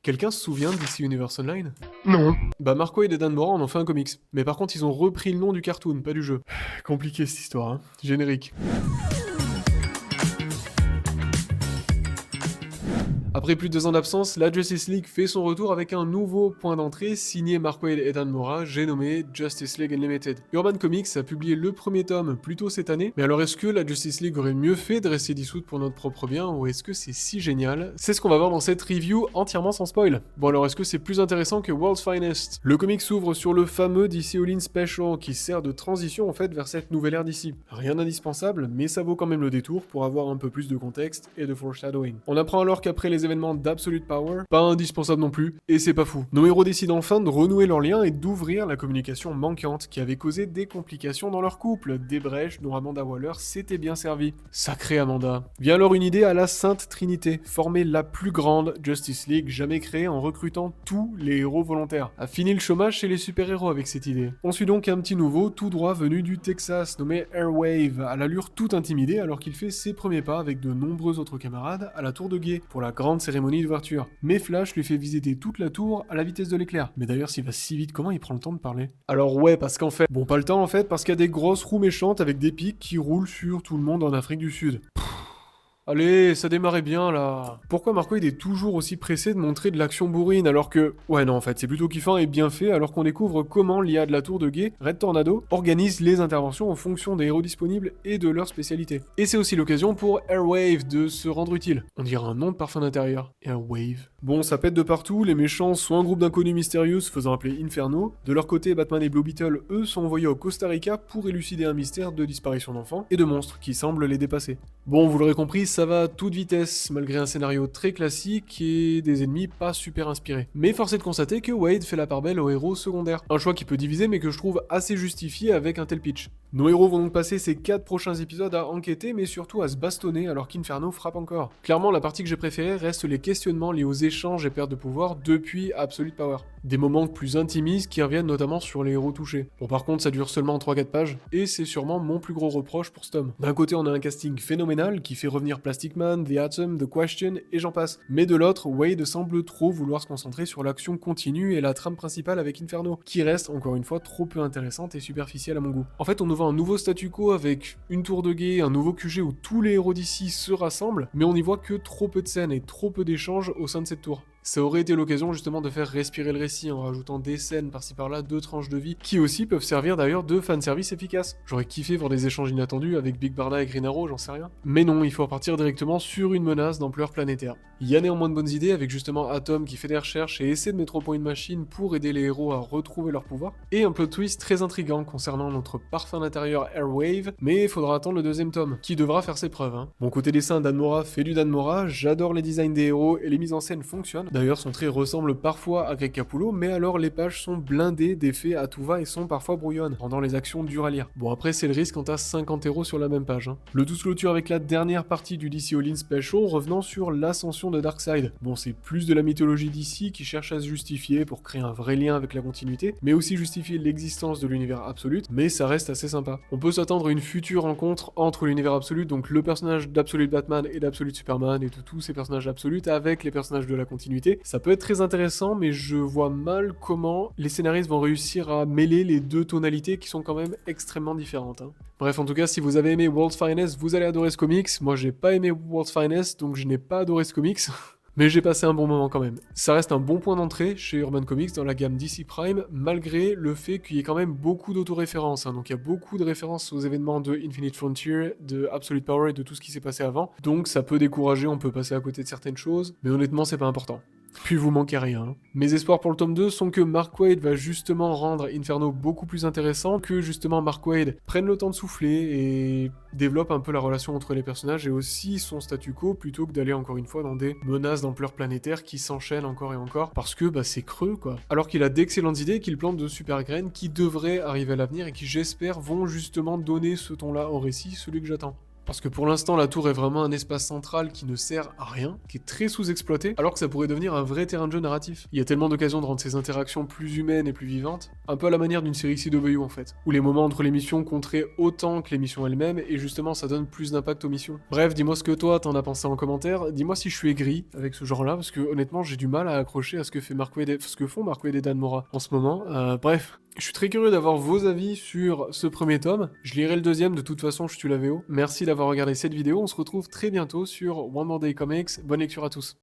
Quelqu'un se souvient d'ici Universe Online? Non. Bah Mark Waid et Dan Mora en ont fait un comics. Mais par contre ils ont repris le nom du cartoon, pas du jeu. Compliqué cette histoire, hein. Générique. Après plus de 2 ans d'absence, la Justice League fait son retour avec un nouveau point d'entrée signé Mark Waid et Dan Mora, j'ai nommé Justice League Unlimited. Urban Comics a publié le premier tome plus tôt cette année, mais alors est-ce que la Justice League aurait mieux fait de rester dissoute pour notre propre bien, ou est-ce que c'est si génial? C'est ce qu'on va voir dans cette review entièrement sans spoil. Bon alors est-ce que c'est plus intéressant que World's Finest? Le comic s'ouvre sur le fameux DC All-In Special qui sert de transition en fait vers cette nouvelle ère d'ici. Rien d'indispensable, mais ça vaut quand même le détour pour avoir un peu plus de contexte et de foreshadowing. On apprend alors qu'après les événements d'Absolute Power, pas indispensable non plus, et c'est pas fou. Nos héros décident enfin de renouer leur lien et d'ouvrir la communication manquante qui avait causé des complications dans leur couple, des brèches dont Amanda Waller s'était bien servie. Sacrée Amanda. Vient alors une idée à la Sainte Trinité, former la plus grande Justice League jamais créée en recrutant tous les héros volontaires. A fini le chômage chez les super-héros avec cette idée. On suit donc un petit nouveau tout droit venu du Texas nommé Airwave, à l'allure tout intimidée alors qu'il fait ses premiers pas avec de nombreux autres camarades à la tour de guet pour la grande cérémonie d'ouverture. Mais Flash lui fait visiter toute la tour à la vitesse de l'éclair. Mais d'ailleurs, s'il va si vite, comment il prend le temps de parler? Alors ouais, parce qu'en fait... Bon, pas le temps en fait, parce qu'il y a des grosses roues méchantes avec des pics qui roulent sur tout le monde en Afrique du Sud. Allez, ça démarrait bien là. Pourquoi Mark Waid est toujours aussi pressé de montrer de l'action bourrine alors que... Ouais non en fait, c'est plutôt kiffant et bien fait alors qu'on découvre comment l'IA de la tour de guet, Red Tornado, organise les interventions en fonction des héros disponibles et de leur spécialité. Et c'est aussi l'occasion pour Airwave de se rendre utile. On dirait un nom de parfum d'intérieur. Airwave. Bon, ça pète de partout, les méchants sont un groupe d'inconnus mystérieux se faisant appeler Inferno. De leur côté, Batman et Blue Beetle, eux, sont envoyés au Costa Rica pour élucider un mystère de disparition d'enfants et de monstres qui semblent les dépasser. Bon, vous l'aurez compris, ça va à toute vitesse, malgré un scénario très classique et des ennemis pas super inspirés. Mais force est de constater que Waid fait la part belle aux héros secondaires. Un choix qui peut diviser mais que je trouve assez justifié avec un tel pitch. Nos héros vont donc passer ces 4 prochains épisodes à enquêter mais surtout à se bastonner alors qu'Inferno frappe encore. Clairement, la partie que j'ai préférée reste les questionnements liés aux échanges et pertes de pouvoir depuis Absolute Power. Des moments plus intimistes qui reviennent notamment sur les héros touchés. Bon par contre ça dure seulement 3-4 pages, et c'est sûrement mon plus gros reproche pour ce tome. D'un côté on a un casting phénoménal qui fait revenir Plastic Man, The Atom, The Question et j'en passe. Mais de l'autre, Waid semble trop vouloir se concentrer sur l'action continue et la trame principale avec Inferno, qui reste encore une fois trop peu intéressante et superficielle à mon goût. En fait on nous vend un nouveau statu quo avec une tour de guet, un nouveau QG où tous les héros d'ici se rassemblent, mais on n'y voit que trop peu de scènes et trop peu d'échanges au sein de cette tour. Ça aurait été l'occasion justement de faire respirer le récit en rajoutant des scènes par-ci par-là, 2 tranches de vie, qui aussi peuvent servir d'ailleurs de fanservice efficace. J'aurais kiffé voir des échanges inattendus avec Big Barda et Green Arrow, j'en sais rien. Mais non, il faut repartir directement sur une menace d'ampleur planétaire. Il y a néanmoins de bonnes idées avec justement Atom qui fait des recherches et essaie de mettre au point une machine pour aider les héros à retrouver leur pouvoir, et un plot twist très intriguant concernant notre parfum d'intérieur Airwave, mais il faudra attendre le 2e tome, qui devra faire ses preuves. Bon côté dessin, Dan Mora fait du Dan Mora, j'adore les designs des héros et les mises en scène fonctionnent. D'ailleurs, son trait ressemble parfois à Greg Capullo, mais alors les pages sont blindées d'effets à tout va et sont parfois brouillonnes, rendant les actions dures à lire. Bon après, c'est le risque quand t'as 50 héros sur la même page. Le tout se clôture avec la dernière partie du DC All-In Special, revenant sur l'ascension de Darkseid. Bon, c'est plus de la mythologie d'ici qui cherche à se justifier pour créer un vrai lien avec la continuité, mais aussi justifier l'existence de l'univers absolu, mais ça reste assez sympa. On peut s'attendre à une future rencontre entre l'univers absolu, donc le personnage d'Absolute Batman et d'Absolute Superman et de tous ces personnages absolus avec les personnages de la continuité. Ça peut être très intéressant, mais je vois mal comment les scénaristes vont réussir à mêler les deux tonalités qui sont quand même extrêmement différentes. Bref, en tout cas, si vous avez aimé World's Finest, vous allez adorer ce comics. Moi, j'ai pas aimé World's Finest, donc je n'ai pas adoré ce comics. Mais j'ai passé un bon moment quand même. Ça reste un bon point d'entrée chez Urban Comics dans la gamme DC Prime, malgré le fait qu'il y ait quand même beaucoup d'autoréférences. Donc il y a beaucoup de références aux événements de Infinite Frontier, de Absolute Power et de tout ce qui s'est passé avant. Donc ça peut décourager, on peut passer à côté de certaines choses, mais honnêtement c'est pas important. Puis vous manquez rien. Mes espoirs pour le tome 2 sont que Mark Waid va justement rendre Inferno beaucoup plus intéressant, que justement Mark Waid prenne le temps de souffler et développe un peu la relation entre les personnages et aussi son statu quo plutôt que d'aller encore une fois dans des menaces d'ampleur planétaire qui s'enchaînent encore et encore parce que c'est creux quoi. Alors qu'il a d'excellentes idées, qu'il plante de super graines qui devraient arriver à l'avenir et qui j'espère vont justement donner ce ton là au récit, celui que j'attends. Parce que pour l'instant, la tour est vraiment un espace central qui ne sert à rien, qui est très sous-exploité, alors que ça pourrait devenir un vrai terrain de jeu narratif. Il y a tellement d'occasions de rendre ces interactions plus humaines et plus vivantes, un peu à la manière d'une série CW en fait, où les moments entre les missions compteraient autant que les missions elles-mêmes, et justement ça donne plus d'impact aux missions. Bref, dis-moi ce que toi t'en as pensé en commentaire, dis-moi si je suis aigri avec ce genre-là, parce que honnêtement j'ai du mal à accrocher à ce que ce que font Mark Waid et Dan Mora en ce moment. Bref, je suis très curieux d'avoir vos avis sur ce premier tome. Je lirai le deuxième, de toute façon, je tue la VO. Merci d'avoir regardé cette vidéo. On se retrouve très bientôt sur One More Day Comics. Bonne lecture à tous.